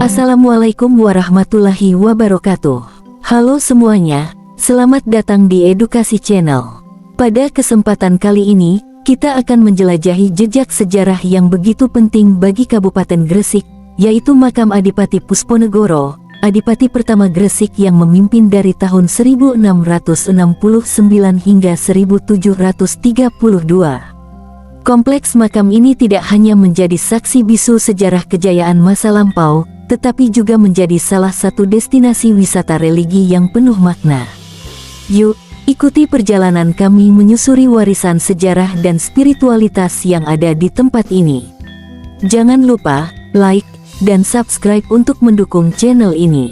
Assalamualaikum warahmatullahi wabarakatuh. Halo semuanya, selamat datang di Edukasi Channel. Pada kesempatan kali ini, kita akan menjelajahi jejak sejarah yang begitu penting bagi Kabupaten Gresik, yaitu makam Adipati Pusponegoro, Adipati pertama Gresik yang memimpin dari tahun 1669 hingga 1732. Kompleks makam ini tidak hanya menjadi saksi bisu sejarah kejayaan masa lampau, tetapi juga menjadi salah satu destinasi wisata religi yang penuh makna. Yuk, ikuti perjalanan kami menyusuri warisan sejarah dan spiritualitas yang ada di tempat ini. Jangan lupa like dan subscribe untuk mendukung channel ini.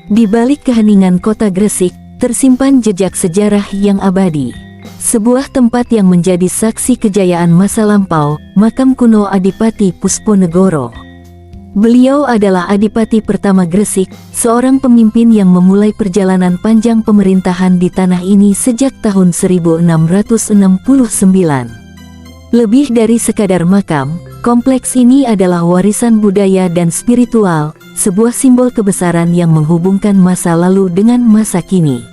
Di balik keheningan kota Gresik, tersimpan jejak sejarah yang abadi. Sebuah tempat yang menjadi saksi kejayaan masa lampau, makam kuno Adipati Pusponegoro. Beliau adalah Adipati pertama Gresik, seorang pemimpin yang memulai perjalanan panjang pemerintahan di tanah ini sejak tahun 1669. Lebih dari sekadar makam, kompleks ini adalah warisan budaya dan spiritual, sebuah simbol kebesaran yang menghubungkan masa lalu dengan masa kini.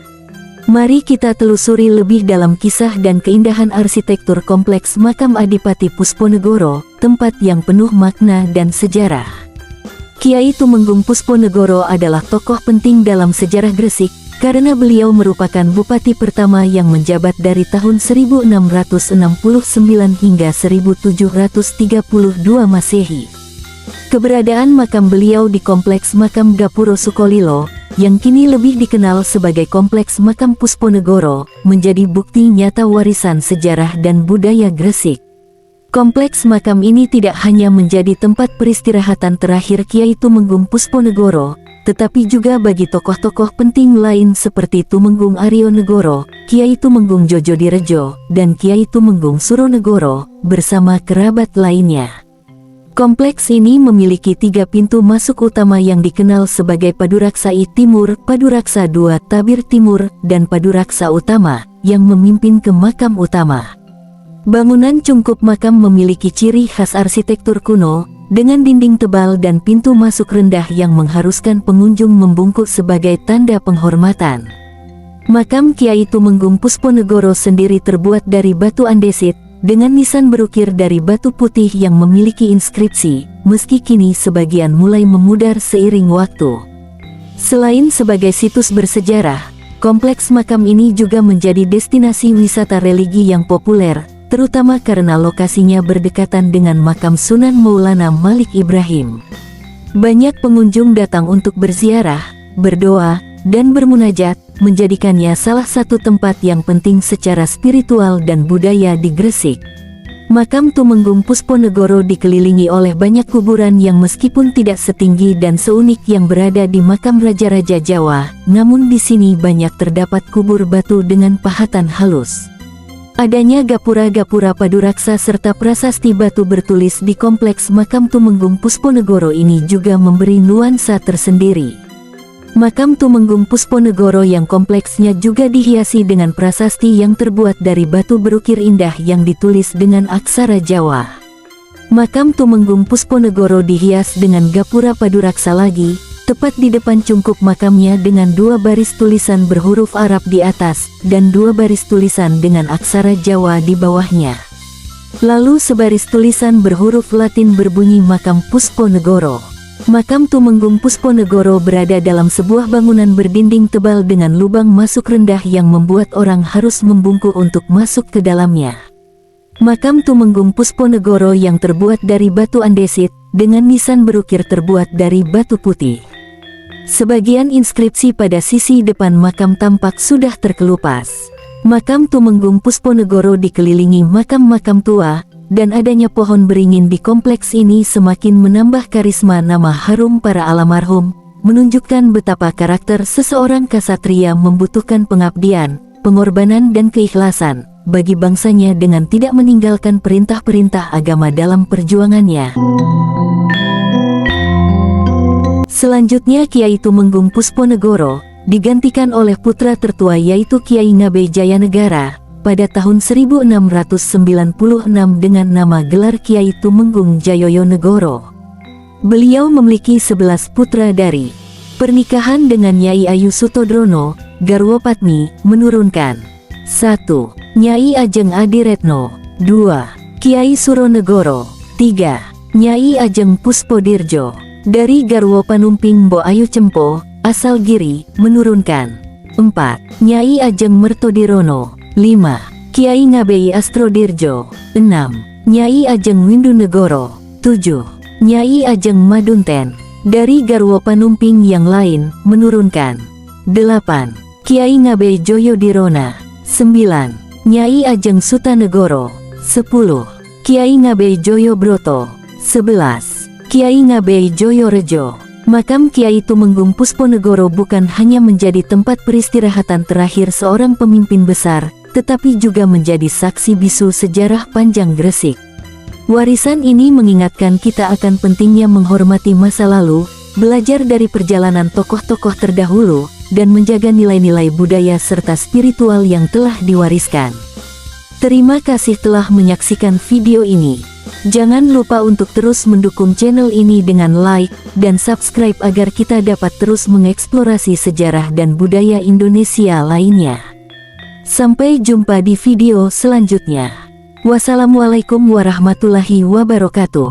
Mari kita telusuri lebih dalam kisah dan keindahan arsitektur kompleks makam Adipati Pusponegoro, tempat yang penuh makna dan sejarah. Kiai Tumenggung Pusponegoro adalah tokoh penting dalam sejarah Gresik, karena beliau merupakan bupati pertama yang menjabat dari tahun 1669 hingga 1732 Masehi. Keberadaan makam beliau di Kompleks Makam Gapuro Sukolilo, yang kini lebih dikenal sebagai Kompleks Makam Pusponegoro, menjadi bukti nyata warisan sejarah dan budaya Gresik. Kompleks makam ini tidak hanya menjadi tempat peristirahatan terakhir Kiai Tumenggung Pusponegoro, tetapi juga bagi tokoh-tokoh penting lain seperti Tumenggung Arionegoro, Kiai Tumenggung Jojodirejo, dan Kiai Tumenggung Suronegoro, bersama kerabat lainnya. Kompleks ini memiliki 3 pintu masuk utama yang dikenal sebagai Paduraksa I Timur, Paduraksa II Tabir Timur, dan Paduraksa Utama, yang memimpin ke makam utama. Bangunan cungkup makam memiliki ciri khas arsitektur kuno, dengan dinding tebal dan pintu masuk rendah yang mengharuskan pengunjung membungkuk sebagai tanda penghormatan. Makam Kiai Tumenggung Pusponegoro sendiri terbuat dari batu andesit, dengan nisan berukir dari batu putih yang memiliki inskripsi, meski kini sebagian mulai memudar seiring waktu. Selain sebagai situs bersejarah, kompleks makam ini juga menjadi destinasi wisata religi yang populer, terutama karena lokasinya berdekatan dengan makam Sunan Maulana Malik Ibrahim. Banyak pengunjung datang untuk berziarah, berdoa, dan bermunajat, menjadikannya salah satu tempat yang penting secara spiritual dan budaya di Gresik. Makam Tumenggung Pusponegoro dikelilingi oleh banyak kuburan yang meskipun tidak setinggi dan seunik yang berada di makam raja-raja Jawa, namun di sini banyak terdapat kubur batu dengan pahatan halus. Adanya gapura-gapura paduraksa serta prasasti batu bertulis di kompleks makam Tumenggung Pusponegoro ini juga memberi nuansa tersendiri. Makam Tumenggung Pusponegoro yang kompleksnya juga dihiasi dengan prasasti yang terbuat dari batu berukir indah yang ditulis dengan aksara Jawa. Makam Tumenggung Pusponegoro dihias dengan gapura paduraksa lagi, tepat di depan cungkup makamnya dengan 2 baris tulisan berhuruf Arab di atas, dan 2 baris tulisan dengan aksara Jawa di bawahnya. Lalu sebaris tulisan berhuruf Latin berbunyi Makam Pusponegoro. Makam Tumenggung Pusponegoro berada dalam sebuah bangunan berdinding tebal dengan lubang masuk rendah yang membuat orang harus membungkuk untuk masuk ke dalamnya. Makam Tumenggung Pusponegoro yang terbuat dari batu andesit, dengan nisan berukir terbuat dari batu putih. Sebagian inskripsi pada sisi depan makam tampak sudah terkelupas. Makam Tumenggung Pusponegoro dikelilingi makam-makam tua, dan adanya pohon beringin di kompleks ini semakin menambah karisma nama harum para almarhum, menunjukkan betapa karakter seseorang kasatria membutuhkan pengabdian, pengorbanan dan keikhlasan bagi bangsanya dengan tidak meninggalkan perintah-perintah agama dalam perjuangannya. Selanjutnya Kiai Tumenggung Pusponegoro digantikan oleh putra tertua yaitu Kiai Ngabe Jayanegara pada tahun 1696 dengan nama gelar Kiai Tumenggung Jayoyonegoro. Beliau memiliki 11 putra dari pernikahan dengan Nyai Ayu Sutodrono, garwa Patmi, menurunkan 1. Nyai Ajeng Adiretno, 2. Kiai Suronegoro, 3. Nyai Ajeng Puspodirjo, dari garwa Panumping Mbok Ayu Cempo, asal Giri, menurunkan 4. Nyai Ajeng Mertodirono, 5. Kiai Ngabei Astrodirjo, 6. Nyai Ajeng Windunegoro, 7. Nyai Ajeng Madunten, dari garwa Panumping yang lain, menurunkan 8. Kiai Ngabei Joyodirona, 9. Nyai Ajeng Sutanegoro, 10. Kiai Ngabei Joyobroto, 11. Kiai Ngabei Joyorejo. Makam Kiai Tumenggung Pusponegoro bukan hanya menjadi tempat peristirahatan terakhir seorang pemimpin besar, tetapi juga menjadi saksi bisu sejarah panjang Gresik. Warisan ini mengingatkan kita akan pentingnya menghormati masa lalu, belajar dari perjalanan tokoh-tokoh terdahulu, dan menjaga nilai-nilai budaya serta spiritual yang telah diwariskan. Terima kasih telah menyaksikan video ini. Jangan lupa untuk terus mendukung channel ini dengan like dan subscribe agar kita dapat terus mengeksplorasi sejarah dan budaya Indonesia lainnya. Sampai jumpa di video selanjutnya. Wassalamualaikum warahmatullahi wabarakatuh.